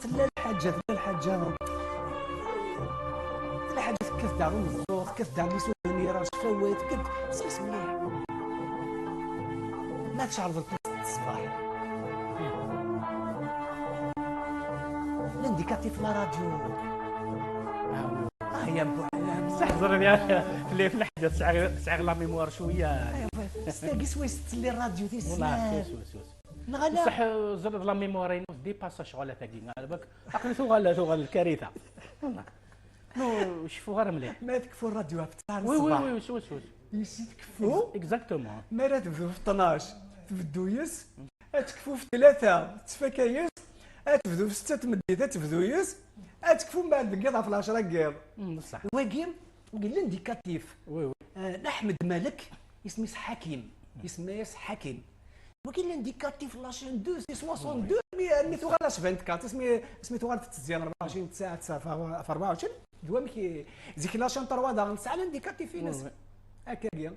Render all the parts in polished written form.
تلا الحاجه تكف دار الزوق كف دار لي سوفونيرات فوات قد بصيص مليح ما تشعرض الصباح الانديكاتيف لا راديو هي استحضر اللي في الحدث ساعه لا ميموار شويه ستاقي سويس اللي الراديو والله تسمع نغلا صح زرد لا ميموار دي باس شغله تاكي بالك عقلي ثغال الكارثه والله نو شوفوا غير مليح ما تكفوا الراديو تاع وي الصباح وي وي شو يسي تكفوا اكزاكتومون ما راه تبدو في 12 تبدو يس تكفوا في 3 تفكايس تبدو في 6 تمديده تبدو يس تكفوا من بعد القيضه في 10 قيض بصح واقيم قال الانديكاتيف وي وي احمد مالك اسمه حكيم حكيم وكاين الانديكاتيف لاشين 2 سي 62 مي تغلاش 24 سميتو غير في التزيان 24 ساعه في 24 دوام كي زيك لاشين 3 دا نسعى الانديكاتيف في ناس هكا كيا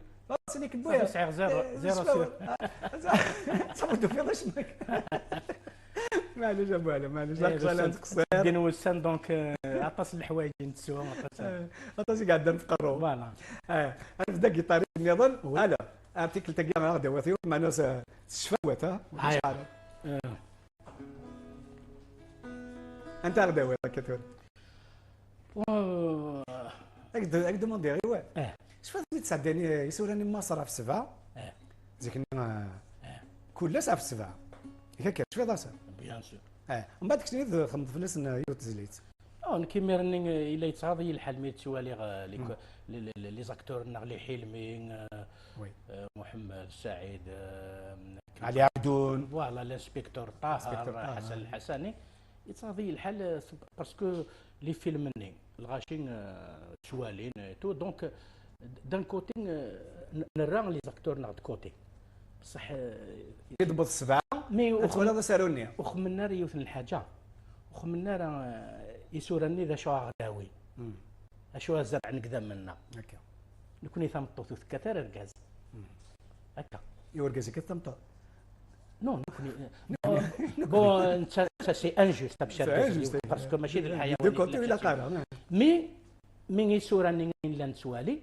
سينيك بويا صافي زيرو صافي في واش معليش ابو علي معليش لا قصه قصير دين وسان دونك عطاس الحوايج نتسوى عطاس قاعد نفقروا فوالا انا بدا كيطاري نظن انا ارتيكل تاع انا غادي وثيق مع ناس الشفاوات مش عارف انت غدا وين كثر اقدر موندي غير شفت تسعدني يسولني مصر في 7 زيك كل ساعه في 7 هكا شفت راسك بيان سور من بعد كنت خمض فلوس يوتزليت كيميرني الا يتصاضي الحال مي تسوالي لي زاكتور نغلي حلمي محمد سعيد علي عبدون فوالا الانسبكتور طاهر حسن الحسني يتصاضي الحال باسكو لي فيلم مني الغاشين سوالين تو دونك دان كوتي نرى لي زاكتور نغد كوتي بصح يضبط 7 مي وخلا سالوني وخمنا ريوث الحاجه وخمنا راه يسورني ذا شو غداوي اشو الزرع نقدم منا هكا نكوني ثمطوث كثر الغاز هكا يورغازي كثمطه نو نكوني بون انت سي انجوست باسكو ماشي ذي الحيوان دو كوتي ولا قال مي يسورني لا نسوالي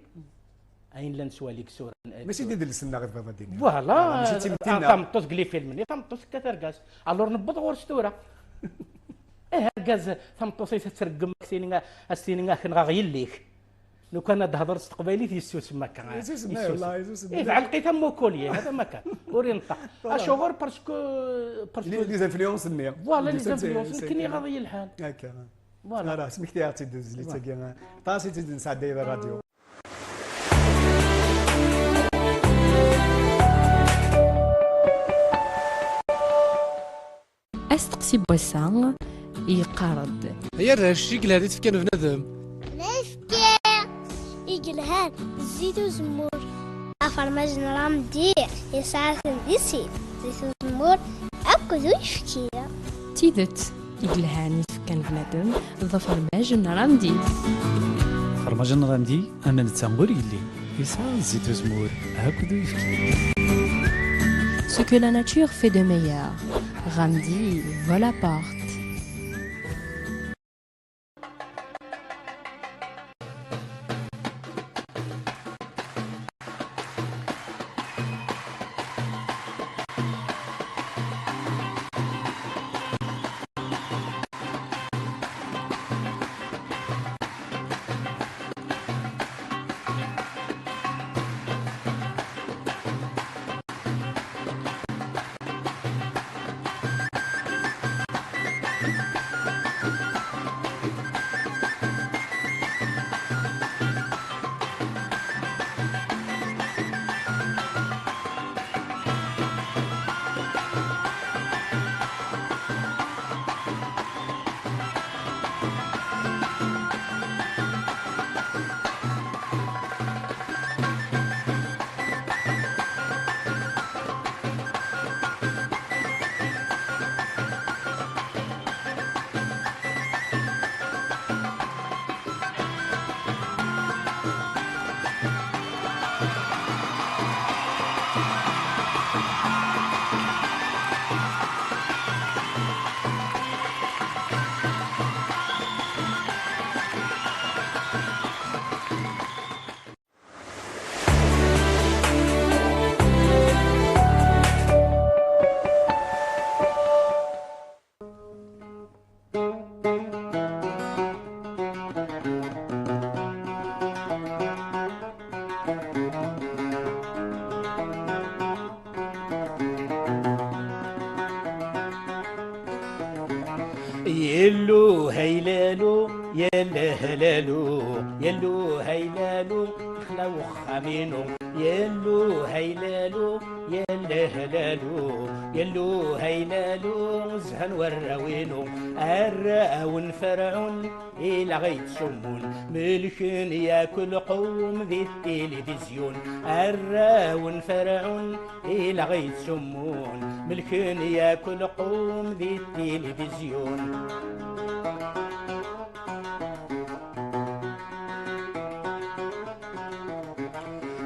اين لا نسواليك سورة ماشي ديال السنه غير بابا ديني فوالا ماشي تمطوث قلي فيلم تمطوث كثر غاز الور نبض غور ستوره غاز ثمطوسي تترقم السينين كنغا غيليك لو كان تهضر تقبايلي تيسوس ما كان يسوس ما والله يسوس فعل لقيتها موكولي هذا ما كان اورينطا اشوغور باسكو لي زانفلونس النية فوالا لي زانفلونس كني غاضي الحال هكا فوالا راه سميك تاعي تدوز لي تاكي طاسي تنسعد دايره الراديو استقسي بوسان يقارد هي الرشيك هذه تفكر بنادم نفكر يقلهان زيت وزمور أفرماج نرام دير يسعى ديسي زيت وزمور أكدو يفكير تيدت يقلهان يتفكان بنادم ظفر ماجن راندي فرماجن راندي أما نتسانغول يلي يسعى زيت وزمور هكذا يفكير. Ce que la nature fait de meilleur, Ramdi Volaport. يلو هيلالو يلا هلالو يلو هيلالو خلاو خامينو يلو هيلالو يلا هلالو يلو هيلالو زهن وراوينو الراون فرعون إلى غيت سمون ملكن ياكل قوم ذي التلفزيون الراون فرعون إلى غيت سمون ملكن ياكل قوم ذي التلفزيون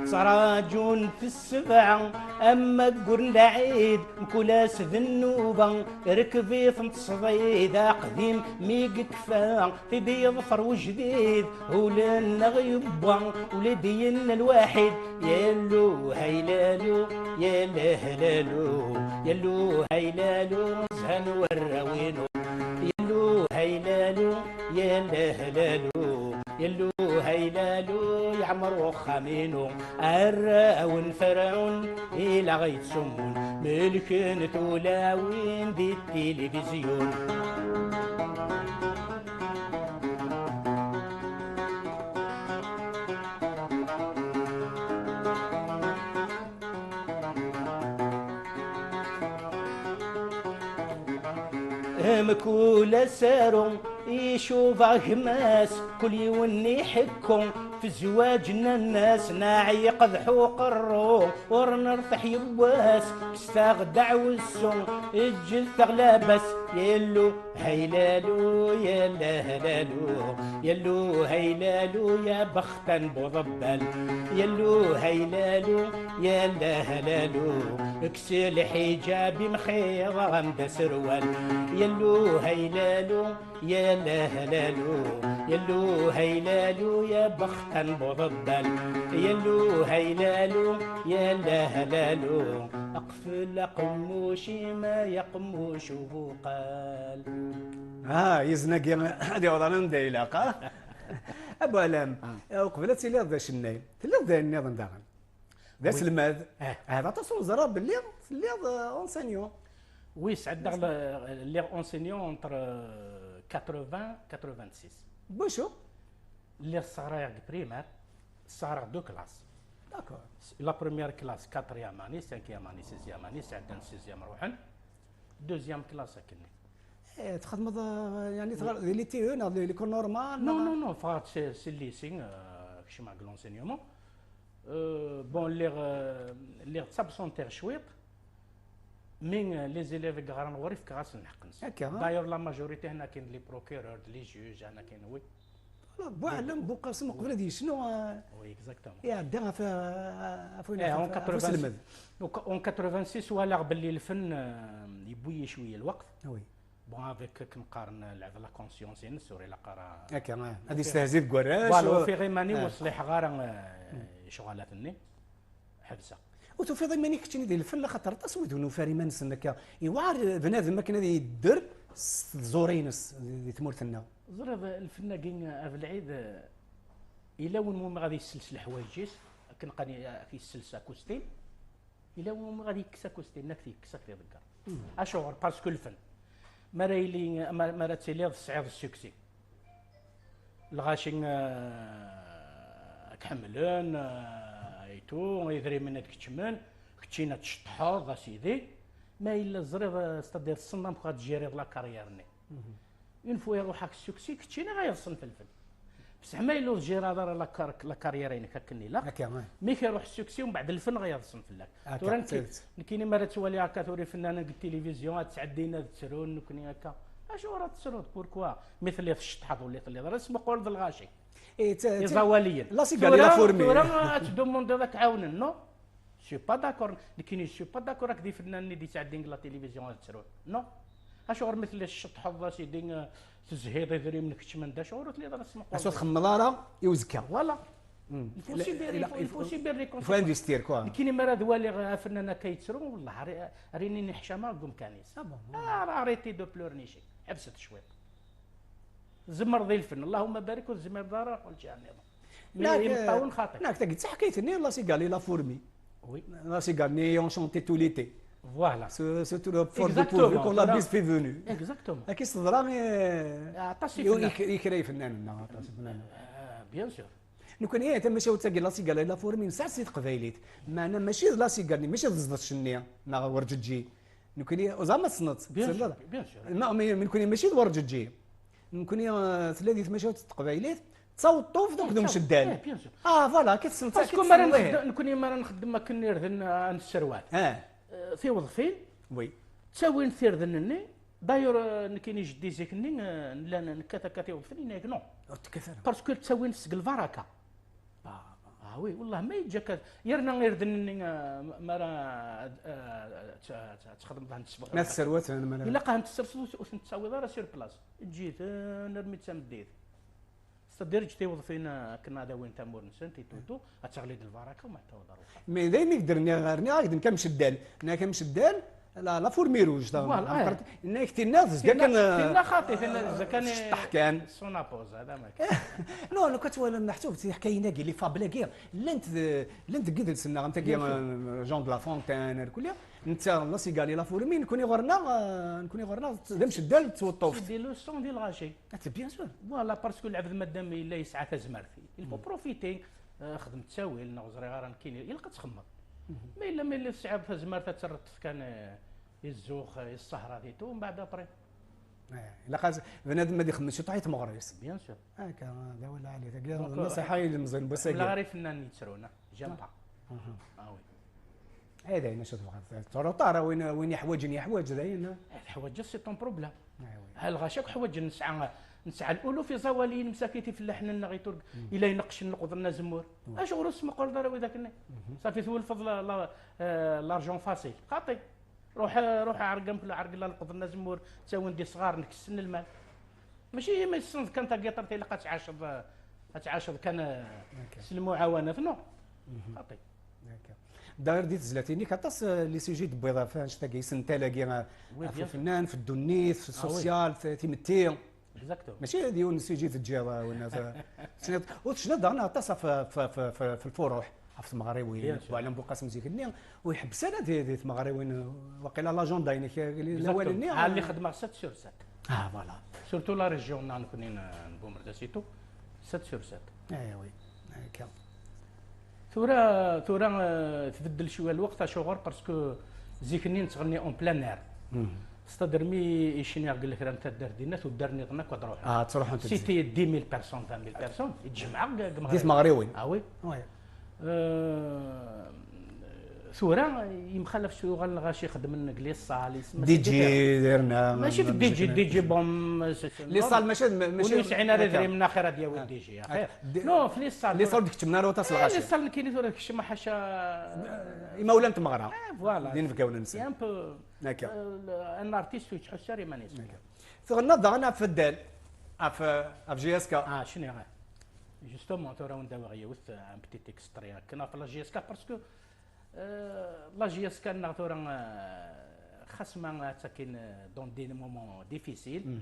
سراج في السبعة أما قرن لعيد مكولاس ذنوبة ركبي ثمت صديد قديم ميق كفا في بيض فرو جديد ولنا غيبا ولدينا الواحد يلو هيلالو يلا هلالو يلو هيلالو زهن وراوينو يلو هيلالو يلا هلالو يلو هيلالو يعمرو خامينو الراون فرعون إلى غيت سمون ملكن تولاوين دي التلفزيون مكول سارو يشوف غماس كل يوني حكم في زواجنا الناس ناعي قذحو قرو ورنرفح يبواس استغدع والسم الجل تغلبس يلو هيلالو يلا هلالو يلو هيلالو يا بختا بوضبل يلو هيلالو يلا هلالو اكسل حجابي مخيض غمد سروال يلو هيلالو يلا هلالو يلو هيلالو يا بختا بوضبل يلو هيلالو يلا هلالو اقفل قموشي ما يقموش بوقال يزنق هذه وضعنا دايلاقه ابو علام قبل تيلي ذا شناي تلي ذا النظام داغن ذا سلماد هذا تصور زرا باللي اللي اونسينيون وي سعد لي اونسينيون انتر 80 86 بوشو اللي صغار بريمير صغار دو كلاس داكور لا بروميير كلاس 4 اني 5 اني 6 اني سعدنا 6 روحن دوزيام كلاس كني تخدم يعني لي تي اون اللي يكون نورمال نو فات سي ليسين كشي مع لونسينيومون بون لي تسابسونتير شويط من لي زيليف كغران غوري في كاس نحقنس دايور لا ماجوريتي هنا كاين لي بروكيرور لي جوج هنا كاين وي بو علم بو قاسم قبل هذه شنو وي اكزاكتومون يا عندها في اون 86 ولا باللي الفن يبوي شويه الوقت وي بون افيك كنقارن لعب لا كونسيونس سوري لا قرا هكا هذه استهزئ بكراش فوالا في غيماني وصليح غار شغالاتني حبسه وتوفي ضمني كنتي ديال الفن خاطر تصويت ونفاري ما نسنك يوار بنادم ما كان يدر زورينس اللي تمرتنا زرب الفن كاين في العيد الا وين غادي يسلسل حوايجيس كنقاني في السلسه كوستين الا وين غادي يكسا كوستين نكتي يكسا في ذكر اشعر باسكو الفن ما رايلي ما راتيلي الصعيد السكسي الغاشين كحملون ايتو يدري منك كتشمن كتشينا تشطحوض اسيدي ما الا الزريض ستادير الصنم بقات تجيري لا كاريرني اون فوا يروح السكسي كتشينا غيصن في الفن بصح ما الا الجيرا دار لا كاريرين كاكني لا مي كيروح السكسي ومن بعد الفن غيصن في لك تورا كاين مرات تولي هكا توري فنانه التلفزيون تعدينا تسرون كني هكا اشو راه تسرون بوركوا مثل اللي في الشطحه ولا اللي راه اسمه قول الغاشي زواليا لا سي قال لا فورمي تورا تدوموند هذاك عاونن نو سي با داكور لكن سي با داكور راك دي فنان اللي دي تعدين لا تلفزيون تسرون نو اشعر مثل الشطحه سيدي تزهيد يدري منك كتشمن دا شعورت لي راه اسمه قول اسو تخملاره يوزكا فوالا الفوسي بير ريكونسيون فو انفستير كوا كاين مرات والي فنانه كيتسرو والله ريني نحشامه قوم كانيس راه ريتي دو بلورنيشي حبست شويه زمر ذي الفن اللهم بارك والزمر دار والجانب يبقاو خاطر ناك قلت حكيتني لا سي قال لي لا فورمي وي لا سي قال ني اونشونتي تو ليتي فوالا سورتو لو فور دو Exactement. بوفي كون لا بيس في فونو اكزاكتومون كي صدرا عطاسي يكري فنان عطاسي فنان بيان سور نكون هي تما ماشي تاكي لا سيغال لا فورمين ساعه سيت قبايليت معنا ماشي لا سيغال ماشي زدت الشنيه نا ورججي نكون هي زعما تصنت بيان سور ما نكون ماشي ورججي نكون هي ثلاثه ماشي قبايليت تصوتوا في دوك دوم شدان بيان سور فوالا كتصنت باسكو مرة نكون مرة نخدم ما كنير ذن السروال في وظفين وي تساوين ثير ذنني داير نكيني جدي زيكني لا نكاتا كاتي وظفين ياك نو تكثر باسكو تساوين سق البركه وي والله ما يجاك يرنا غير ذنني مرة تخدم بها نتسبق ناس السروات الا قاها نتسرس وتساوي دار سير بلاص جيت نرمي تمديت استدير جتي وظفين كنا داوين تامور نسنتي توتو اتغليد البركه وما حتى ودار مي دايما يقدرني غيرني غادي كمشدال انا كمشدال لا فورمي روج فوالا انا كنت الناس كان فينا خاطي فينا كان طحكان سونابوز هذا ما كان نو انا كنت ولا محسوب حكاينا كي لي فابلا كي لنت قد سنا انت جون دو لا فونتين كل انت لا سيغالي لا فورمي نكوني غرنا دمش الدال توطوف دي لو سون ديال الغاشي بيان سور فوالا باسكو العبد مادام الا يسعى تزمرتي الفو بروفيتي خدم تساويل نغزري غير كاين يلقى تخمر ما الا تسعى في زمرتها ترتف كان الزوخ السهره ديتو ومن بعد ابري الا قاز بنادم ما يخممش طايت مغريس بيان سور هكا هذا ولا عليه تلقى النصيحه اللي مزيان بس لا غير فنان يتسرونا جنبها وي هذا هنا شوف طارا وين يحوجني يحوج هذا الحوايج سي طون بروبليم هل غاشاك حوايج نسعى الالوف في زوالين مساكيتي في اللحن غيترك الى ينقش نقض لنا زمور اش غرس مقول دار ذاك صافي ثول الفضل لارجون فاسيل خاطي روح عرقم في العرق لا نقض لنا زمور تساوي دي صغار نكسن المال ماشي ما السنف كانت قطرتي لقات تعاشر كان المعاونه نو خاطي داير ديت زلاتيني كطاس لي سوجي بيضاء فاش تلاقي سنتا لاقي في الفنان في الدنيث في السوسيال في تيمتي ماشي ديال سوجي الجوا والناس وشنو دارنا طاس في الفروح في المغربيين وعلى بوقاسم زيكني ويحبس انا ديال المغربيين وقيلا لاجون دايني الاولاني اللي خدمه 7 سور 7 فوالا سورتو لا ريجيون نكونين نبومر داسيتو 7 سور 7 وي هكا ثورة تبدل شويه الوقت شغل باسكو زيكني نتغني اون بلان اير ستادر مي يشني قال لك راه انت دار دينات ودارني غناك وتروح تروح انت سيتي 10000 بيرسون 20000 بيرسون يتجمع ديت مغربيين وي ثورة يمخلف شو غال غاشي يخدم لنا كلي الصال دي جي درنا ماشي في دي جي بوم لي صال ماشي ونسعنا راه من اخره ديال الدي جي اخير نو في لي صال لي صال كتبنا له تصل غاشي لي صال كاين ثورة كشما حاشا مولا انت مغرا فوالا دين فكاونا نسى ان بو هكا ان ارتيست يتحس ساري مانيس ثغنا ضغنا في الدال في جي اس كا شنو غير جوستومون تورا ونداو غيوث ان بتيت اكستريا كنا في لا جي اس كا باسكو لا جي اس كا تورا خاصما تاكين دون دي مومون ديفيسيل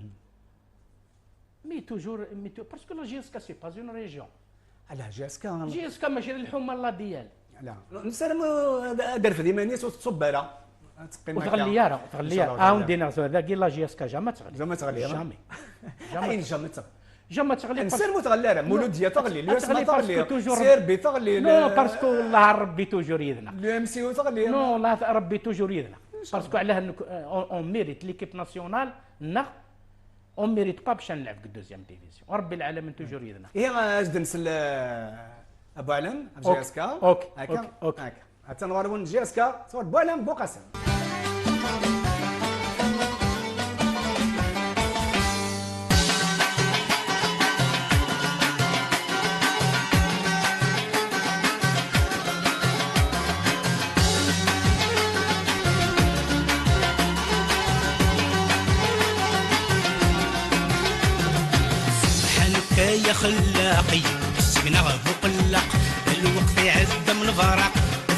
مي توجور باسكو لا جي اس كا سي با اون ريجيون علاه جي اس كا جي اس كا ماشي الحومه لا ديال لا نسلم دار في ديمانيس وتصباله وتغليها وندينا هذا كي لا جي اس كا جامي تغلي جامي جامي تغلي انسان متغلى مولوديه تغلي اليوسما تغلي سيربي تغلي نو باسكو الله ربي توجور يدنا لو ام سي او تغلي نو الله ربي توجور يدنا باسكو علاه اون ميريت ليكيب ناسيونال نا اون ميريت با باش نلعب في الدوزيام ديفيزيون وربي العالمين توجور يدنا هي اجد نسل ابو علم جي اس كا اوكي هكا حتى نورون جي اس كا صور بو علم بو قاسم يا خلاقي السجن مقلق الوقت يعد من فرق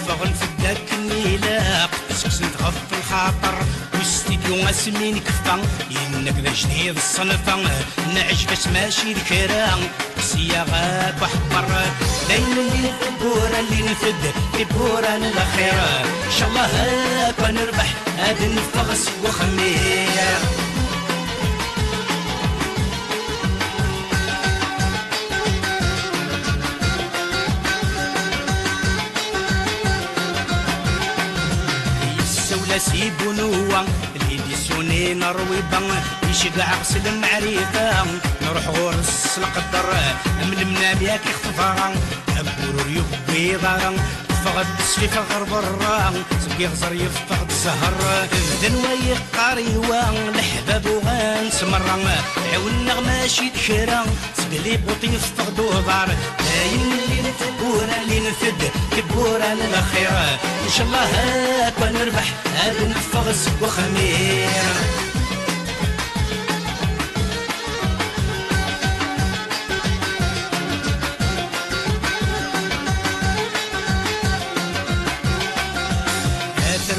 فغن في الدك النيلاق سكسن تغف الخاطر وستي راديو اسمين كفا إنك ذا جديد الصنفة نعجبك ماشي ذكرى صياغات وحبر دايما اللي البورة اللي نفد البورة للأخيرة إن شاء الله هاك نربح هذا الفغس وخمير سيبو نوا اللي ديسوني نروي بان يشقع غسل المعرفة نروح غورس القدر من المنام ياك يخطفها أبورو يبي ضارا فقد في غرب الرام سبقي غزر يفقد الزهر دنواي قاريوا الحباب وغانس مرة عاونا ماشي دكرا سبلي بوطي يفقدو دار داين اللي نتبورا اللي نفد تبورا للأخيرة إن شاء الله هاك ونربح هذا نفغس وخمير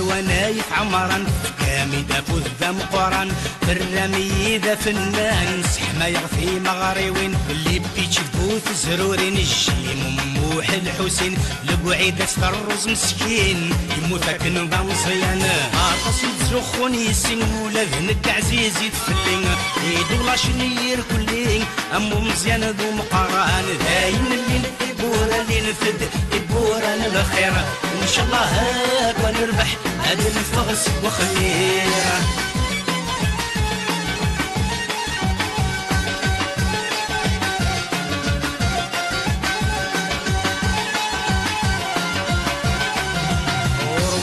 ونايف عمرا كامي دافو الذم قران الرمي ذا فنان سحما يغفي مغريوين اللي بيتش بوث زرورين الجيم مموح الحسين لبعيد الرز مسكين يموت كنظام صيانة عطس الزخون يسين ولا ذنك عزيزي تفلين يدو لا شنير كلين امو مزيان ذو مقاران داين اللي نبورا اللي نفد يبورا للخير ان شاء الله هاك ونربح هذا الفغس وخميرة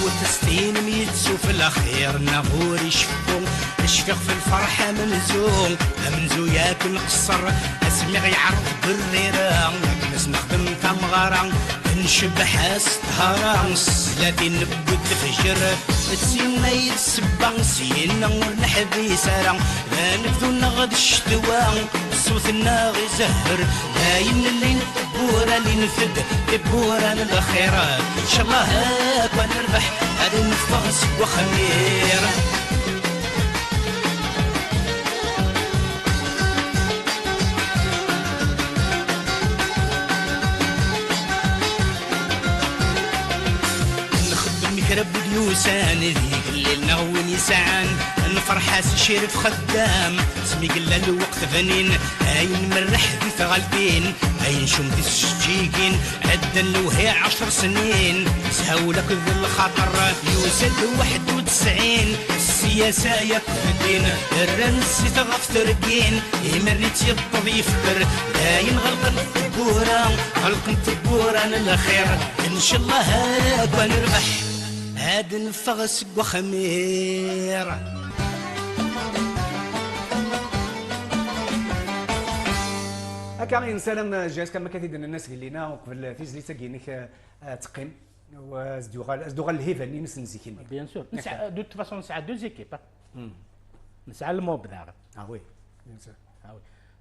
وتستين ميتسو في الأخير نغور يشفو اشفق في الفرحة منزوم منزو ياكل قصر اسمع يعرف بالريرة ناس نخدم تمغرة نشبح استهرا سلاتي نبت تفجر تسينا يتسبع سينا ونحبي سارا نبذو نغد الشتوى الصوت الناغي زهر داين اللي نبورا اللي نفد نبورا للأخيرة إن شاء الله هاك ونربح هذا نفغس وخمير رب ديوسان ذيك الليل نغوين يسعان الفرحة شرف خدام سمي قلا الوقت فنين هاين مرح ذي ثغالبين هاين شمت الشجيقين عدا لوهي 10 سنين سهولك ذي الخطر يوسد 91 السياسة يكفدين الرنس تغف ترقين يمريت يطض يفكر هاين غلقن تبورا غلقن تبورا للخير ان شاء الله هاك ونربح هاد الفغس وخمير هكا انسان جاز كما كثير من الناس قال لنا وقبل في زليتا كاينك تقيم وازدو غال الهيفا اللي نسنزيكين بيان سور نسعى دو فاسون نسعى دو زيكيب نسعى الموب داغ وي بيان سور وي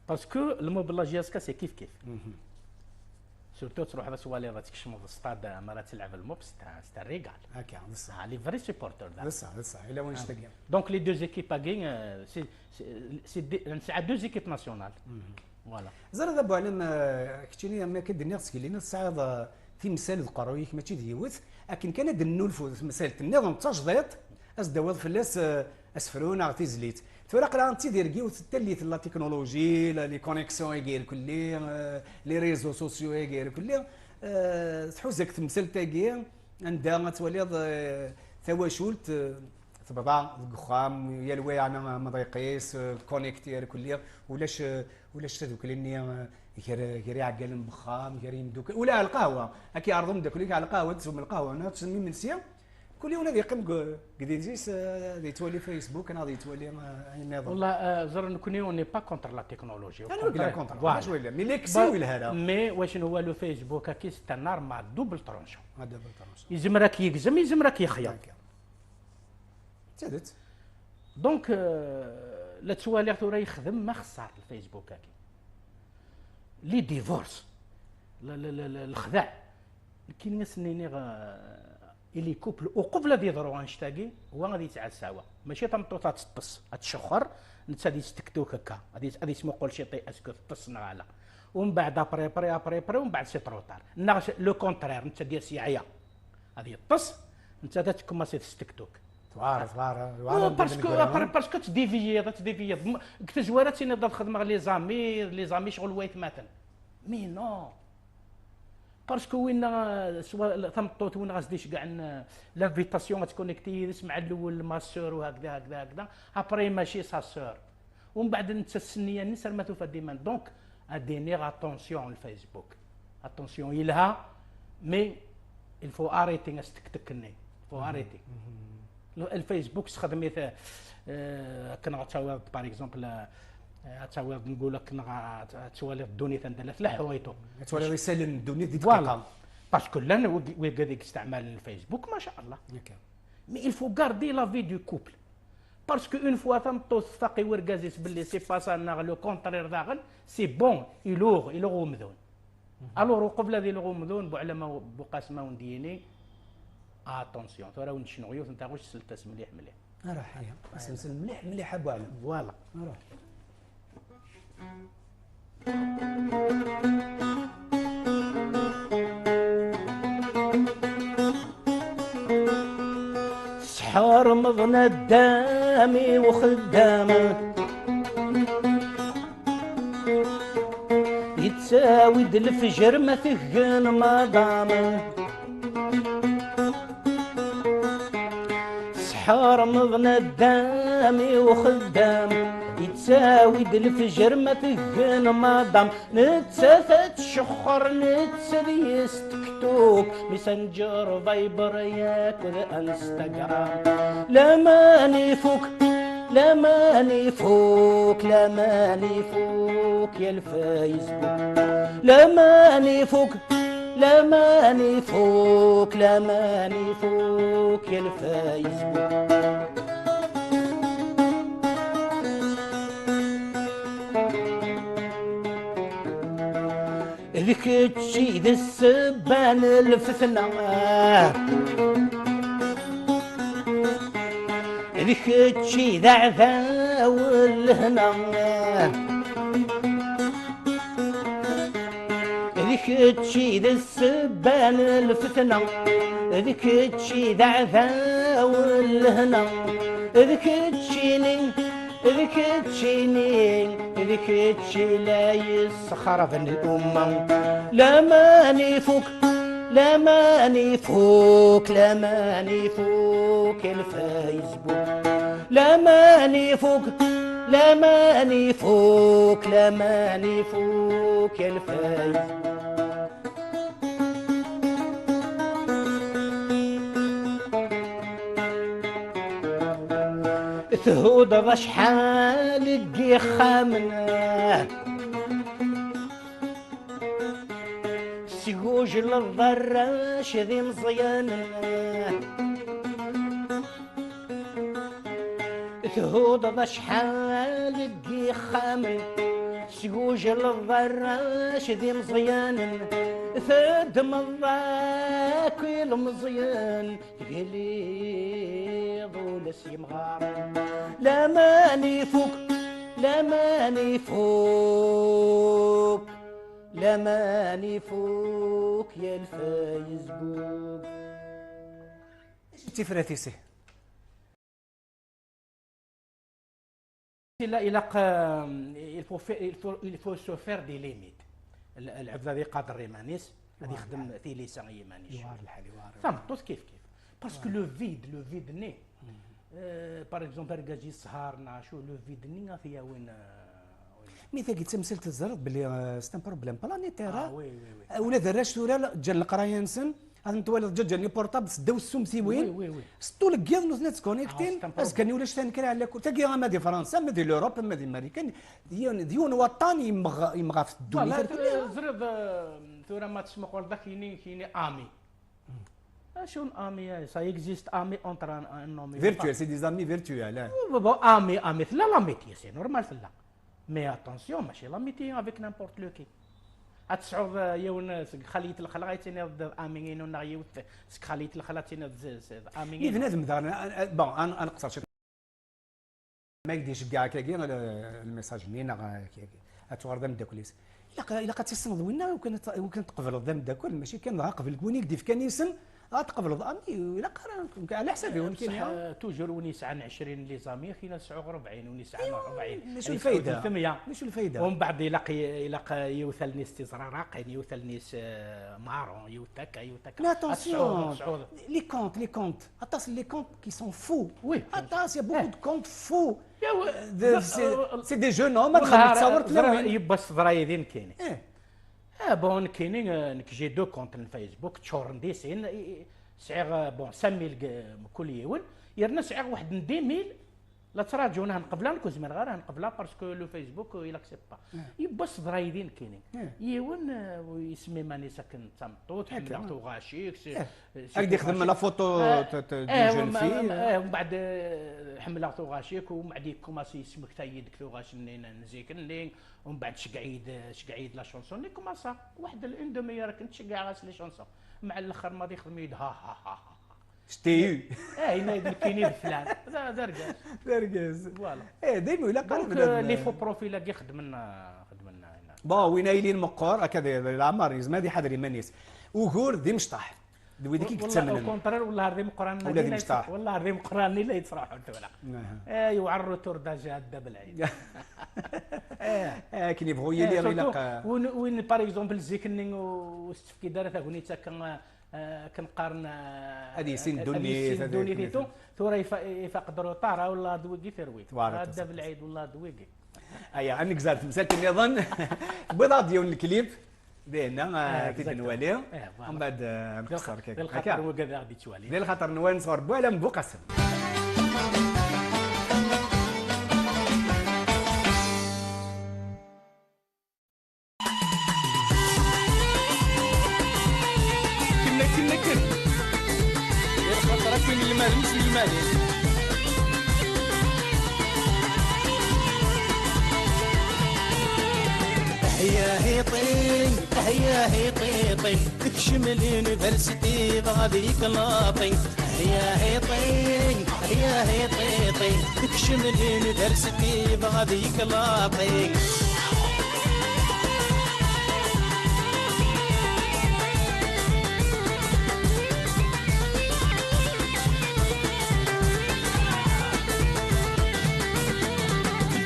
باسكو الموب لا جياسكا سي كيف كيف سورتو تروح بس والي تكشمو في السطاد مرات تلعب الموب ستا ريغال هكا بصح لي فري سيبورتور بصح الا وين اشتاقين دونك لي دو زيكيب اغين سي نسعى دو زيكيب ناسيونال فوالا زرا دابا على كتيني ما كدني خصك لينا الساعه تمثال القرويك ماشي ديوث لكن كان دنولفو مساله النظام التجديد ازدواد فلاس اسفرونا عطي زليت تفرق راه انت دير كيو تليت لا تكنولوجي لي كونيكسيون يغير كلي لي ريزو سوسيو يغير كلي تحوزك تمثال تاكي عندها تولي ثواشولت تبدا القخام يا الواي انا مضيقيس كونيكتي كلي ولاش تذوك لاني كيري عقال بخام كيري مدوك ولا على القهوه هكي عرضهم داك ليك على القهوه تسمى القهوه انا تسمي من سيا كل يوم هذا قم قديزيس دي تولي فيسبوك انا دي تولي النظام والله زر نكوني اوني با كونتر لا تكنولوجي انا ولا كونتر شويه مي ليكسي ولا هذا مي واش هو لو فيسبوك كي ستنار مع دوبل ترونشون دوبل ترونشون يزمرك يقزم يزمرك يخيط تادت دونك لا توالي ثورا يخدم ما خسر الفيسبوك هكي لي ديفورس الخداع كاين ناس نيني اللي كوبل وقبل دي يضروا انشتاقي هو غادي يتعاد سوا ماشي تمطوطه تطس تشخر انت غادي تكتوك هكا غادي يسمو قول شي طي اسكو تطس نغالا ومن بعد ابري ومن بعد سي تروطار لو كونترير انت ديال سيعيا غادي يطس انت تكماسي تستكتوك باسكو تديفيض قلت زويره تيني ضد الخدمه لي زامي شغل وايت مثلا مي نو باسكو وين سوا تمطوط وين غازديش كاع لافيتاسيون تكونيكتي تسمع الاول ما سور وهكذا ابري ماشي سا سور ومن بعد انت السنيه الناس ما توفى ديما دونك ادينيغ اتونسيون الفيسبوك اتونسيون يلها مي الفو اريتي استكتكني فو اريتي الفيسبوك تخدمي كنا غتعاود باغ اكزومبل تعاود نقول لك توالي الدنيا تندلف لا حويتو توالي رساله الدنيا ديك فوالا باسكو لا وكاديك استعمال الفيسبوك ما شاء الله مي الفو غاردي لا في دو كوبل باسكو اون فوا تمطوس ثقي وركازيس باللي سي با سا لو كونترير داخل سي بون يلوغ مذون الوغ قبل هذه لوغ مذون بوعلما بقاسمه ونديني اتونسيون ترى وين شنو يوث انت واش سلتاس مليح راه حيا سلسل مليح ابو علم فوالا راه سحار مضنا الدامي وخدامه يتساود الفجر ما ثقن ما ضامه سحار مضنا الدامي وخدامه يتساود الفجر ما ثقن ما ضام نتسافت شخر نتسليس تكتوك ميسنجر فايبر ياكل انستغرام لا ماني فوك يا الفيسبوك لا ماني فوك يا الفيسبوك ذيك تشيد السبان الفتنة ذيك تشيد عذاو الهنا ذيك تشيد السبان الفتنة ذيك تشيد عذاو الهنا ذيك تشي لا يسخر في الأمة لا ماني فوك يا الفيسبوك لا ماني فوك يا الفيسبوك تهود ذا شحال كي خامنا سيوج للضراش ذي مزيانا تهود ذا شحال كي خامنا سيوج للضراش ذي مزيانا ثاد مضاك المزيان قليظ ولا سيمغار لا ماني فوك يا الفيسبوك تفراتيسي لا il faut se faire des limites العبد هذه قادر يمانيس غادي يخدم في لسان يمانيش فهمت كيف باسكو لو فيد ني باغ اكزومبل كاجي سهرنا شو لو فيد ني فيها وين مثال قلت تمثيل تزرد باللي ستان بروبليم بلانيتير ولا دراش ثورة جا القرايه نسن هذا متوالد جا بورطابل سداو السمسي وين ستو لكيض نوث نت كونيكتين اسكاني ولا شتان كرا على تاكي ما دي فرنسا ما دي لوروب ما دي امريكان ديون وطن يمغى في الدنيا زرد ثورة ما تسمح ذاك كيني امي شون امي سا اكزيست امي اونتر ان امي فيرتوال سي دي زامي فيرتوال امي لا لاميتي سي نورمال فلا مي اتونسيون ماشي لاميتي افيك نامبورت لو كي اتسعود يون خليت الخلا غايتيني امين ونا يوت خليت الخلا تينا امين بنادم بون انا قصر ما يقدرش كاع كاكي الميساج نينا اتوار ذا مداكليس الا قد وين يمكن تقبل ذا مداكل ماشي كان قبل كوني كديف كان يسن تقبل ضامي الا قرا على حسابي ولكن توجور ونيس عن 20 لي زامي خينا 49 ونيس عن 40 شو الفايده 300 شو الفايده ومن بعد يلقى يوثل نيس تزرارق يوثل نيس مارون يوتاكا لا اتونسيون لي كونت اتاس لي كونت كي سون فو وي اتاس يا بوكو دو كونت فو سي دي جون هما تصورت لهم يبس ضرايدين كاينين بون كاينين نكجي دو كونت الفيسبوك تشور نديسين سعيغ بون سامي كل يوم يرنا سعيغ واحد 20000 لا تراجعونا هنقبلها نكون زمان غير هنقبلها باسكو لو فيسبوك يلاكسيب با يبص ضرايدين كاينين يون ويسمي ماني ساكن تمطوط حملته غاشيك هكذا يخدم لا فوتو جون في ومن بعد حملته غاشيك ومن بعد كوماسي يسمك تا يدك ثو غاش نزيك لين ومن بعد شقعيد لا شونسون لي كوماسا واحد الاندومي راك نتشقع غاس لي شونسون مع الاخر ما يخدم يد ها شتيو هنا كاينين فلان دركاز فوالا دايما الا دونك لي فو بروفيل كي خدمنا هنا بون وين ايلين مقور هكذا العمر يزما دي حضري مانيس وغور دي مشطح دويدي كي كتسمن والله كونترير والله هذه مقران ولا دي مشطح والله هذه مقران لا يتفرحوا ولا ايوا على الروتور دا جاده بالعيد كي يبغوا يلي وين باغ اكزومبل زيكنين واستفكي دارت اغنيتا كنقارن هذه سين دوني ديتو ثورا يفقدروا طاره ولا دويكي ثروي هذا بالعيد والله دويكي ايا انك زادت مسالت النظام بضع ديال الكليب ديالنا كيف نوالي ومن بعد نقصر كيك بالخاطر وكذا غادي توالي ديال الخاطر نوال نصور بوالا مبو قسم هيا هيطين تكشم اليونيفرسيتي بغاديك لاطين هيا هيطين تكشم اليونيفرسيتي بغاديك لاطين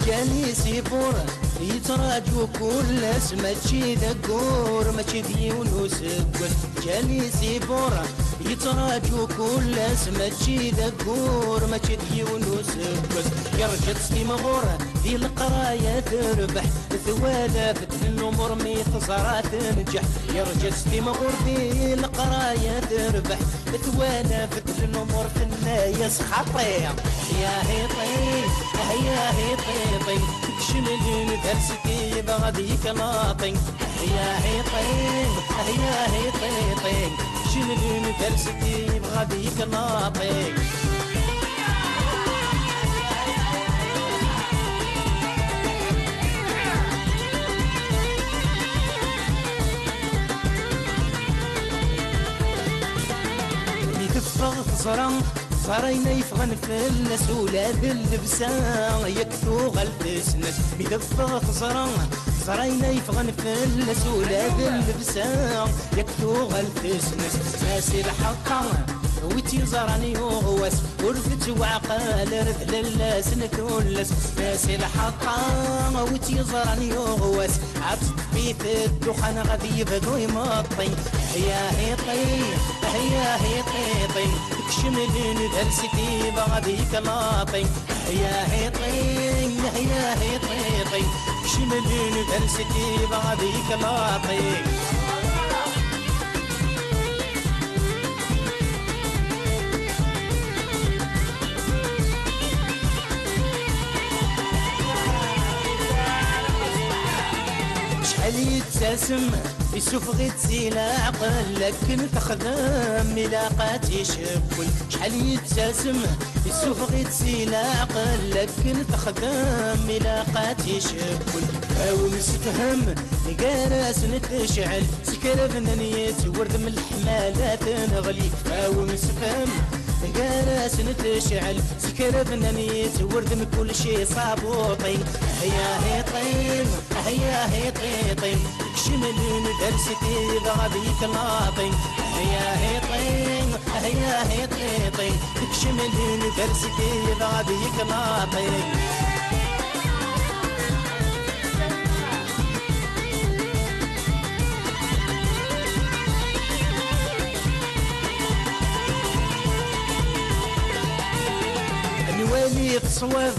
جاني سيفورة يتراجو كل اسم تشي ذكور ما تشي ونسكت جاني سيفورة يتراجو كل اسم تشي ذكور ما تشي ونسكت يرجع سي مغورة في القراية تربح ثوالف الامور مي خسارة تنجح يرجع سي مغور في القراية تربح ثوالف الامور في الناس خطير يا هيطين هيا هيطين تكشم اليونيفرسيتي بغاديك لاطين هيا هيطين تكشم اليونيفرسيتي بغاديك لاطين يتفغ صرم صارينا يفغن في الناس ولاد اللبسان يكثو غالفسنس بيدفغ خزران صارينا يفغن في الناس ولاد اللبسان يكثو غالفسنس ناسي الحقا ويتي زراني وغواس ورفت وعقال رد للاس نكولس ناسي الحقا ويتي زراني وغواس عبت بيت الدخان غادي يبدو يمطي هيا هيطين تكشم اليونيفرسيتي بغاديك لاطين هيا هيطين تكشم اليونيفرسيتي بغاديك لاطين شحال يتساسم يسوف غير تسيلا عقل لكن تخدم ملاقات يشكل شحال يتساسم يسوف غير تسيلا عقل لكن تخدم ملاقات يشكل او نستفهم قراس نتشعل سكر بنانيات ورد من الحمالات نغلي او نستفهم قارس نتشعل سكر بنانيت ورد من كل شي صابوطي هيا هيطين هيا هيطين شملين درستي بغبيك لاطين هيا هيطين هيا هيطين شملين درستي بغبيك لاطين نوالي تصواب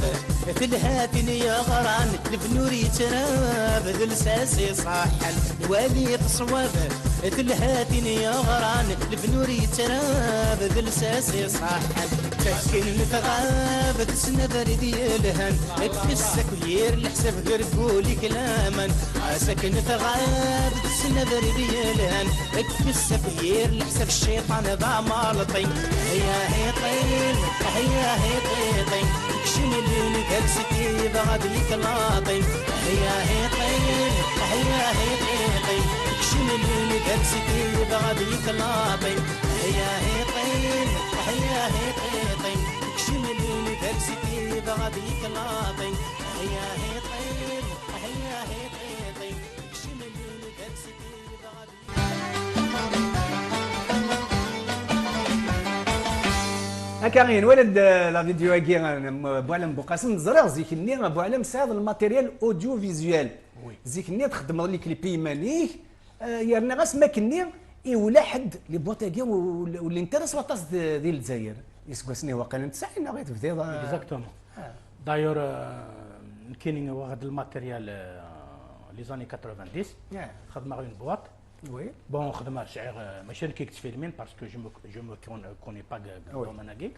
في الهاتين يا غران البنور يتراب ذي الساسي صاحن نوالي تصواب في الهاتين يا غران البنور يتراب ذي الساسي صاحن تسكن متغاب تسنى برد يلهن اكفسك وير الحساب غير قولي كلاما سكن تغاب تسنى برد يلهن اكفسك وير الحساب الشيطان ذا مالطي هيا هيطين هيا هيطين شملين كرستي بغديك لاطين هيا هيطين هيا هيطين شملين كرستي بغديك لاطين هيا هيطين هيا هيطين شملين كرستي بغديك لاطين هيا هيطين هيا هيطين شملين كرستي هكا غير ولد لا فيديو هاكي بوعلم بوقاسم زرا زيكني بوعلم ساعد الماتيريال اوديو فيزيوال زيكني تخدم لي كليبي مانيه يرنا غاس ماكني ولا حد لي بوتاكي واللي انترس لاطاس ديال الجزائر يسكوسني واقيلا نتسعين غير تبدي اكزاكتومون دايور كاينين واحد الماتيريال لي زاني 90 خدمه غير بواط وي بون خدمه شعير ماشي كيكت فيلمين باسكو جو مو كوني با دوماناكي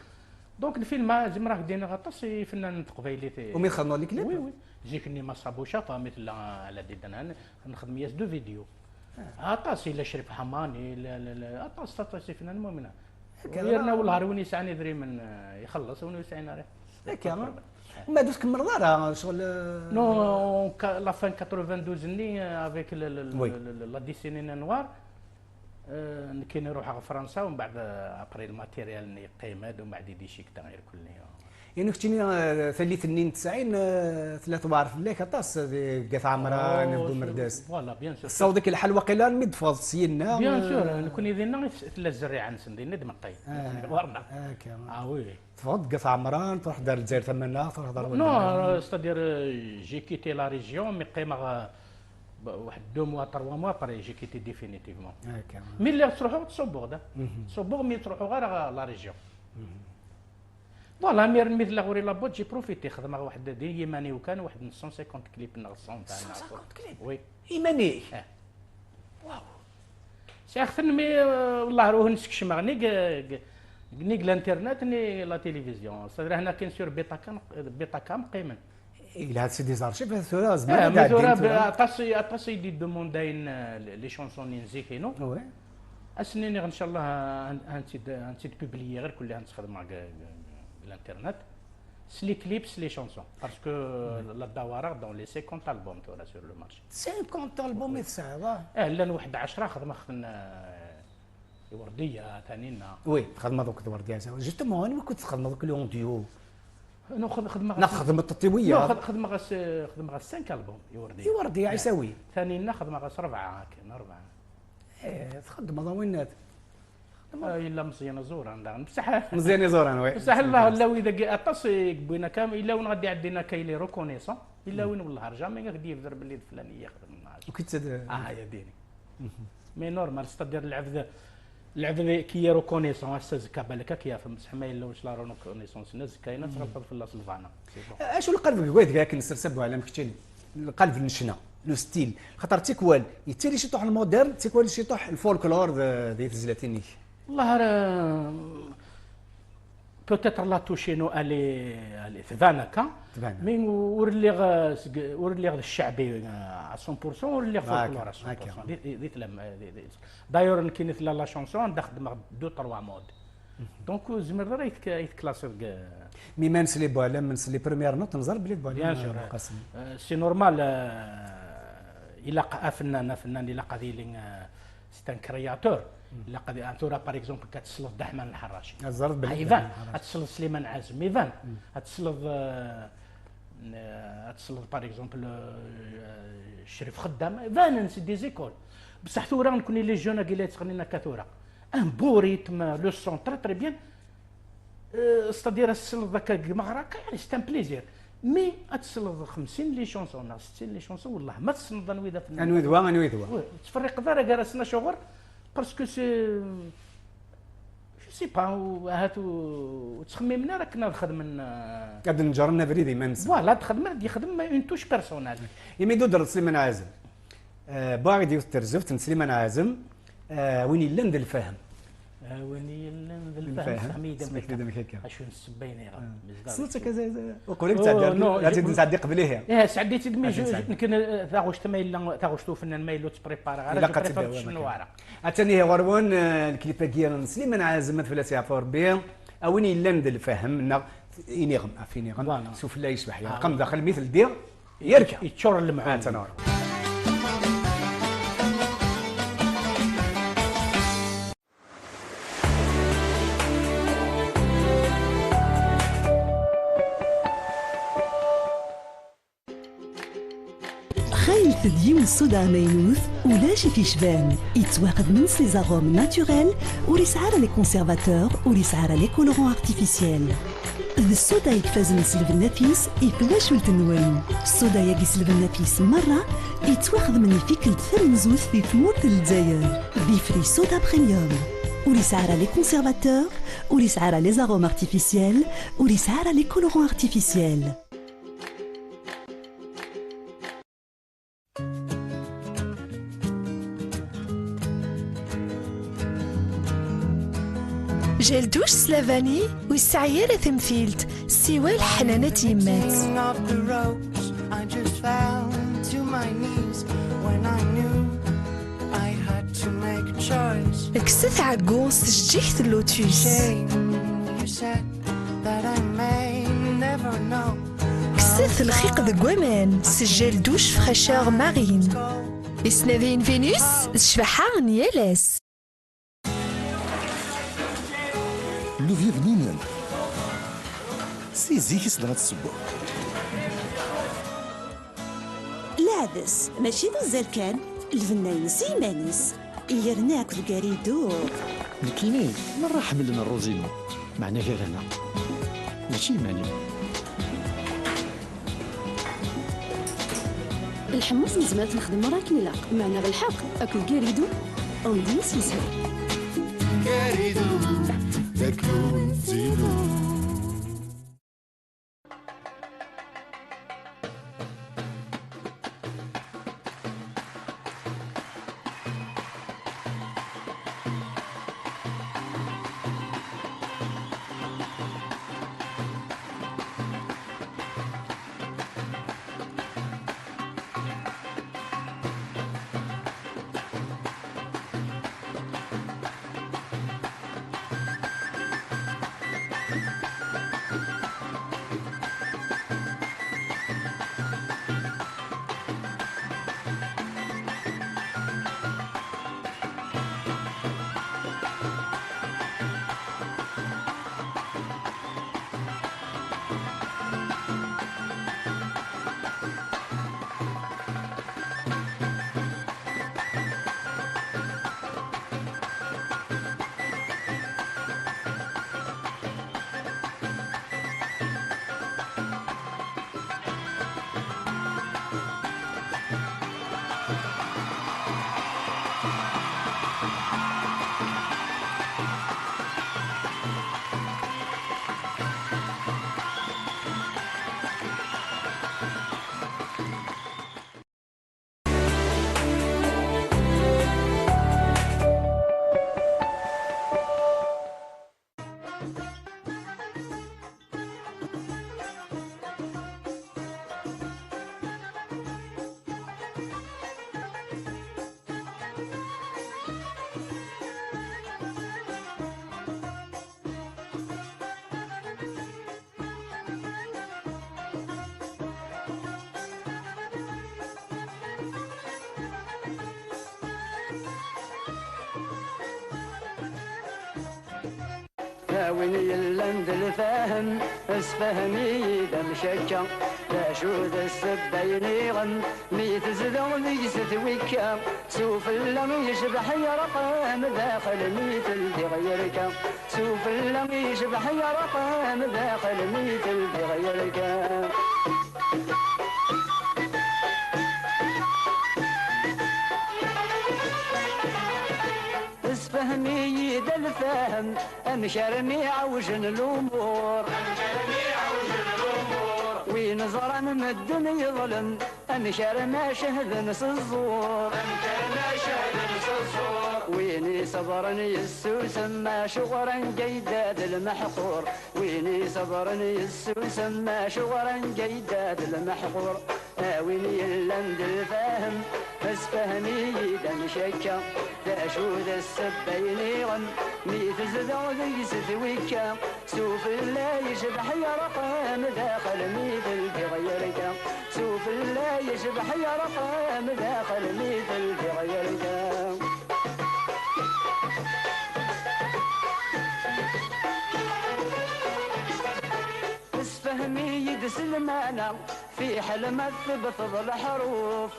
دونك الفيلم زعما راه دينا غطاس فنان قبيلي ومين خدموا لي كليب وي وي جيكني ما صابوشا مثل على ديدنا نخدم ياس دو فيديو عطاس الا شريف حماني لا عطاس فنان مؤمنه غيرنا والهروين يسعني دري من يخلص ونو يسعينا راه هكا ما دوز كمل دارها شغل نو لا فان 92 ني افيك لا ديسيني نوار كي نروح على فرنسا ومن بعد ابري الماتيريال ني قيماد ومن بعد يدي شيك تغير كل يعني كنتيني ثليث النين 90 ثلاثة بعرف لك طاس قاف عمران نبدو مرداس فوالا بيان سور الصوت ديك الحل وقيلا مد فاض سينا بيان سور نكون يدينا ثلاث زريعه نسندي ندم الطي ورنا وي تفضل قاف عمران تروح دار الجزائر ثمنا تروح دار نو ستادير جي كيتي لا ريجيون مي قيمه واحد 2 موا 3 موا بري جي كيتي ديفينيتيفمون هكا مي اللي تروحوا تصبغ دا تصبغ مي تروحوا غير لا ريجيون فوالا مير مثل غوري لابوت جي بروفيتي خدمه واحد دي يماني وكان واحد 150 كليب نغصون تاعنا 150 كليب وي يماني واو سي اختن مي والله روح نسكش مغني نيك الانترنت ني لا تيليفزيون صدر هنا كاين سور بيتا كام قيمن الى هاد سي دي زارشيف ثورا زمان ثورا اطاسي دي دومونداين لي شونسون نزيكينو وي اسنين ان شاء الله هانتي بوبليي غير كلها نتخدم مع الانترنت سلي كليبس لي شونسون باسكو لا دواره دون لي 50 البوم تورا سور لو مارشي 50 البوم يتساعد لا واحد 10 خدمنا ورديه ثانينا وي خدمه دوك الورديه جوستومون انا كنت خدمه دوك الاوديو خدمه نخدم التطوير خدمه غاس 5 البوم يورديه يورديه عيساوي ثانينا خدمه غاس 4 كاين 4 تخدم ضوينات الا مزيانه زوره بصح مزيان يزوران وي بصح الله لا اذا اطاس بينا كامل الا وين غادي عندنا كاين لي ريكونيسون الا وين والله جامي غادي يفدر باللي الفلاني يخدم معاه وكنت يا ديني مي نورمال ستادير العبد كي ريكونيسون استاذ كابالك كي يفهم بصح ما الا واش لا ريكونيسونس الناس كاينه تغلط في اللاص الفانا اشو القلب قويت كاع كنسرسب على مكتين القلب النشنا لو ستيل خاطر تيكوال يتيلي شي طوح المودرن تيكوال شي طوح الفولكلور ديال الزلاتيني والله راه بوتيتر لا توشينو الي ثبانكا مي ورلي الشعبي 100% ورلي فولكلور 100% دي تلم دايور كاين لا شونسون نخدم 2 3 مود دونك زمر يتكلاسر مي ما نسلي بوعلم من نسلي بريمير نوت نزر بلي بوعلم سي نورمال الا فنان الا قضي لي سي ان كرياتور. الا قد انتورا باغ اكزومبل كتسلط دحمان الحراشي الزرد بالك ايفان، غتسلط سليمان عازم ايفان، غتسلط باغ اكزومبل شريف خدام ايفان، سي دي زيكول. بصح ثورة نكون لي جون كي تغنينا كثورة ان بو ريتم لو سون تري بيان ستادير السلط ذاك المغرق يعني سي ان بليزير. مي اتسلط 50 لي شونسون ولا 60 لي شونسون والله ما تسلط انويدا في انويدوا تفرق دار جالسنا شغل باسكو سي جو سي با هاتو تخممنا راه كنا نخدم قد نجرنا فريدي ما نسى فوالا تخدم يخدم اون توش بيرسونال. يميدو در سليمان عازم باغي ديال الترزفت سليمان عازم وين الا ندير الفهم ويني الفهم حميده سميك هكا اشو نسبيني راه صوتك وقول لك تعدي قبليه يا سعديتي دمي يمكن تاغوش تمايل تاغوش تو فنان مايلو تبريباري على تبريباري شنو ورا عتاني وروان الكليبا ديال سليمان عازم ثلاثي عفور بيان وين الا ندير الفهم ينغم عفيني غن سوف لا يسبح يرقم داخل مثل دير يركع يتشور المعون تنور. خايف ديون الصودا مينوث ولا شي في شبان يتواخد من سي زاغوم ناتوريل وريسعار لي كونسيرفاتور وريسعار لي كولورون ارتيفيسيال. الصودا يكفاز من سلب النفيس يتواش ولتنوين. الصودا ياكي سلب النفيس مرة يتواخد من يفيكل ثمن زوث في تمورت الجزائر بيفري صودا بريميوم وريسعار لي كونسيرفاتور وريسعار لي زاغوم ارتيفيسيال وريسعار لي كولورون ارتيفيسيال. جيل دوش سلافاني والسعيرة ثمثيلت سوال حنانة يمات. كست عقون سجيحت اللوتوس كست الخيق ذقوامان سجل دوش في خشاغ مارين اسناذين فينوس شبحة نيالاس. لوفيا بنينين سي زيك صدرات السبوع العدس ماشي ذو الزركان الفنان سيمانيس يرناك ذو قريدو الكيني مرة حملنا الروزينو معنا غير هنا ماشي ماني الحمص نزمات نخدم راك نلاق معنا بالحق اكل قريدو اندي سيسا قريدو تاكلو نزيدو. وين يلند الفاهم اسفهمي ذا مشكا لا شو ذا السبين غن ميت زدو ذي ستويكا سوف اللم يشبح يرقام داخل ميت اللي غيرك سوف اللم يشبح يرقام داخل ميت اللي غيرك اسفهمي ذا الفهم امشرمي عوجن الامور وين زرن مدن يظلم امشر ما شهد نس الزور ويني صبرني السوس ما شغرا جيداد المحقور ويني صبرني السوس ما شغرا جيداد المحقور ويني اللند الفاهم اسفهمي دم شكا تشود السبين غن ميت زدو ذي ستويكا سوف لا يشبح يرقام داخل ميت بغيرك سوف لا يشبح يرقام داخل ميت بغيرك اسفهمي يدس المعنى في حلمة بفضل حروف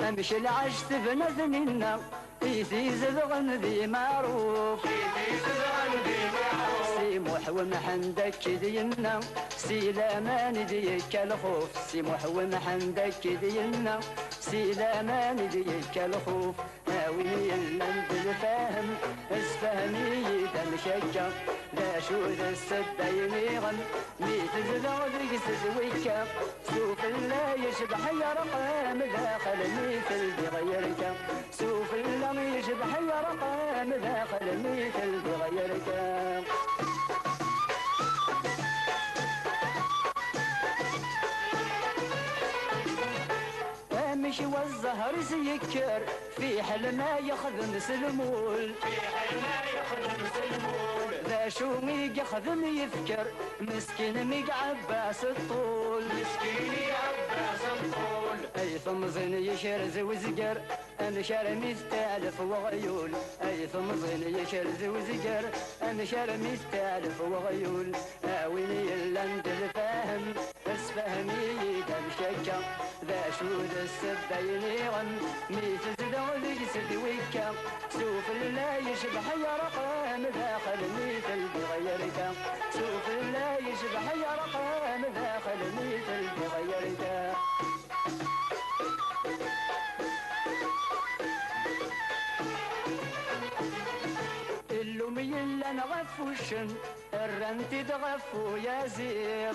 امشي العشت بنذننا إيثي زلغن ذي معروف سيموح ومحندك دينا سيلامان ديك الخوف سيموح ومحندك دينا سيلامان ديك الخوف ناوي اللند الفاهم اسفهمي دم شجع لا شو ذا السبين غن ميت زلغ سزويكا سوف لا يشبح يرقام داخل ميت بغيرك سوف لا يشبح يرقام داخل ميت بغيرك مشي والزهر سيكر في حل ما يخدم سلمول ذا شو ميق يخدم يفكر مسكين ميق عباس الطول اي ثمزين يشرز وزقر انا شرمي استالف وغيول اي ثمزين يشرز وزقر انا شرمي استالف وغيول ويني اللند الفاهم اسفهمي دم شكا ذا شو ذا السبين غن ميت زدو ذي سدويكا سوف لا يشبح يرقام داخل ميت بغيرك سوف لا يشبح يرقام داخل ميت بغيرك اللومي اللي انا غفوشن الرنتي تغفو يا زير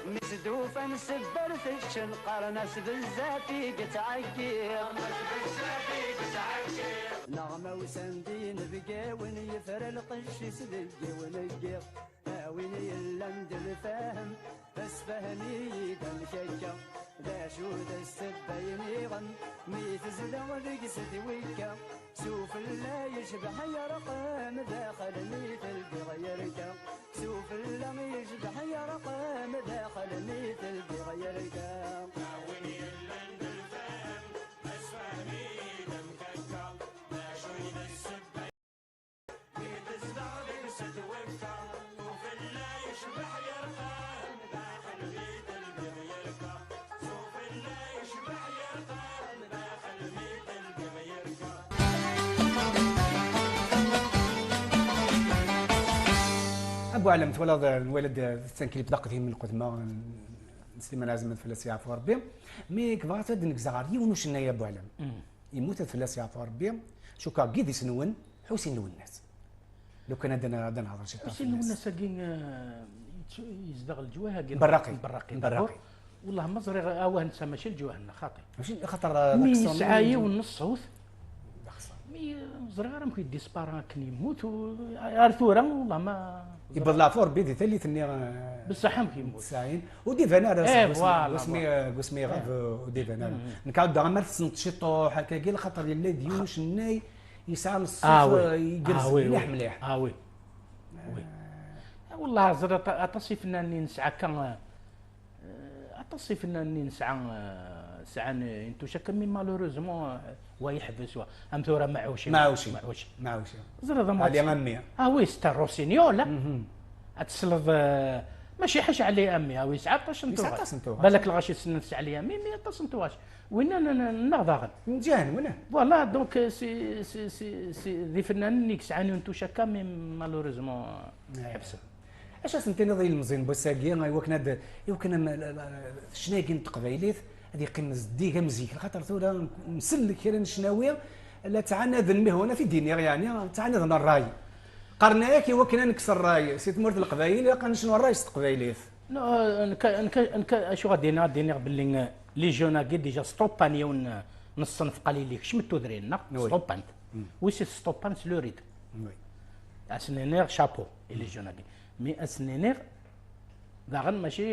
مسدوفا نسبر ثشن قرنس بالزافي قتعقير نغمة وسندين بقى ونيفر القش سدقي ونقير ويني اللند الفاهم بس فهمي دم شكا لا شو ذا السبين غن ميت زلو ذي سدويكا سوف لا يشبح يرقام داخل ميت بغيرك سوف لا يشبح يرقام داخل ميت بغيرك ويني اللند الفاهم بس فهمي دم شكا لا شو ذا السبين ميت زلو ذي سدويكا سوف لا يشبح يرقام داخل ميت بغيرك سوف لا يشبح يرقام داخل ميت بغيرك ابو علم تولد الوالد الثاني بدقت من القدماء سليمان عزمت فلاس يعفو ربي مي كبارت دنك زغاري ونوش يا ابو علم يموت فلاس يعفو ربي شو كا قيد يسنون حسين الوناس لو كان عندنا نهضر شي حسين الوناس كاين يزدغ الجواه براقي والله مزري اوه نسى ماشي الجواه خاطي ماشي خاطر مي ساعه ونص صوت مي زرغار ممكن يدي سبارا كن يموت ارثورا والله ما يبض لافور بيدي ثالث اني بصح ممكن يموت ساعين ودي فانا قسمي غاف ودي فانا نكعد دغمر تنشطو هكا خاطر الا ديوش الناي يسعى نص يجرس مليح وي والله زرت اتصيف انني نسعى كان اتصيف انني نسعى ساعان انتو شك مي مالوروزمون ويحبس ام ثورة معوشي زر هذا علي امي وي ستا روسينيو لا اتسلف ماشي حاجه علي امي وي 19 بالك الغاشي سنن علي امي 100 واش وين نغضاغن مزيان وين فوالا دونك سي ذي فنان نيك ساعان انتو شك مي مالوروزمون حبس اش سنتين ضي المزين بوساكي يوكنا شناكين تقبايليت هذه قنز ديك مزيك خاطر ثورة مسلك كيران شناويه لا تعاند المهونه في دينيغ يعني تعاند الراي قرناك يوكنا نكسر الراي سيت مورد القبايل قال شنو الراي تقبايليت نك شو غادينا باللي لي جونا كي ديجا ستوبانيون نصنف قليل لك شمتو درينا ستوبانت ويسي ستوبانت لو ريت اسنينير شابو لي جونا مي اسنينير داغن ماشي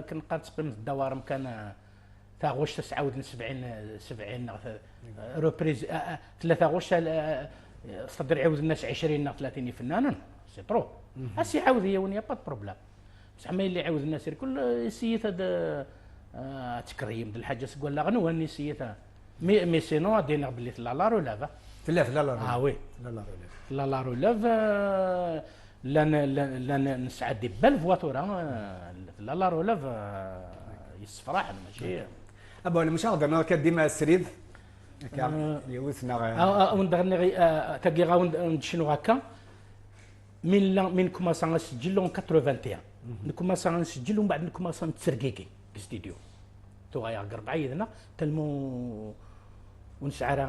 كنبقى نتقم الدوار كان تاغوش 70 روبريز 3 غوش صدر يعاود الناس 20 30 فنانا سي ترو اسي عاود هي وين با بروبليم بصح ما اللي يعاود الناس الكل سيت هذا تكريم د الحاجه تقول لا غنوه ني سيتها مي سينو دينا بلي لا رولاف لا وي لا رولاف لا نسعد بالفواتوره لا رولاف يصفراح ماشي ابا مش هضر كديما السريد يوثنا وندغني تاكي غا شنو هكا من كوماسا نسجلو 81 نكوماسا نسجل ومن بعد نكوماسا نتسرقيكي ستوديو تو غايا قرب عيدنا تلمو ونسعر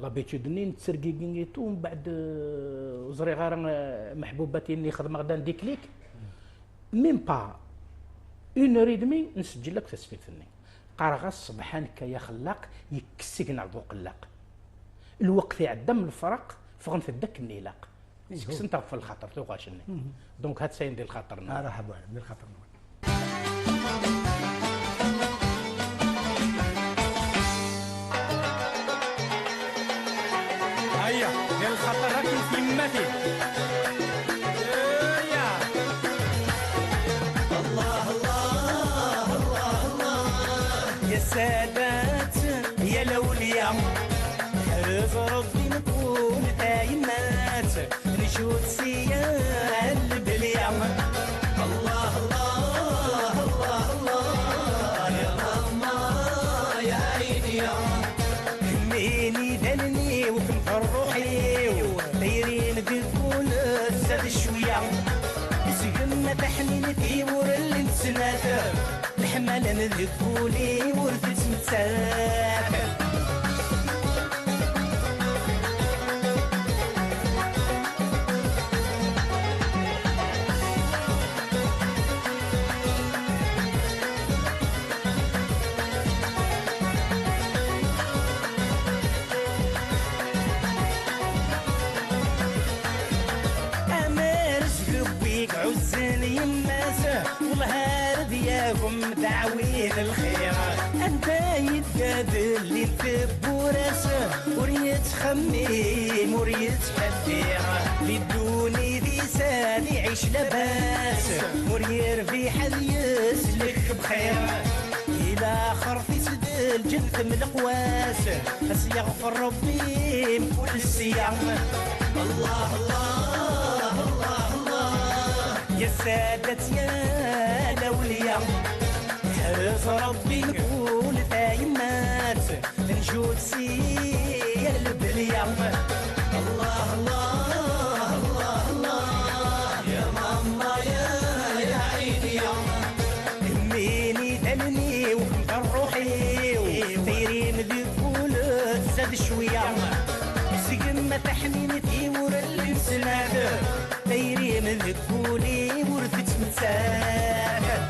لابيتود ني نتسرقيكي تو من بعد وزري غير محبوباتي اللي خدمه غدا نديكليك ميم با 1h30 نسجل لك تسفيل فني قارغ الصبحان كيا خلاق يكسكنا ذوق اللاق الوقت يعدم الفرق فغن في الدك النيلاق سكسنت في الخطر تو غاشني دونك هاد ساين ديال الخطر مرحبا ديال الخطر هيا ديال الخطر راكي في يماتي يا سادات يا الاولياء حرز ربي نكون دايمات نشوت سيال البليا الله الله الله الله يا ماما يا عيني يا كميني دلني وكنفر روحي دايرين بكل زاد شويه سكنة تحميلتي ورا اللي نتسناتا الحمالة نذكولي ورثت متسافر عزني يماسه والهار ديالكم دعوين الخير انت يتقابل لي تبوراسه وريت خميم وريت حدير لدوني ذي سالي عيش لباس ورير في حد يسلك بخير الى خرفي سدل جنت من القواس بس يغفر ربي من كل الصيام الله الله الله يا سادة يا الأولياء حرص ربي نقول دايمات نجود سيا البليا الله الله الله الله يا ماما يا عيني يا هميني دلني وكنفر روحي دايرين ذكول زاد شوية سقمة تحمينتي ورا اللي مسناد دايرين ذكولي ورثت متسافر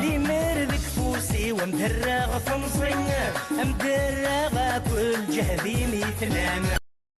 لي مرذك فوسي ومدرغ فنصي مدرغ كل جهدي مثلنا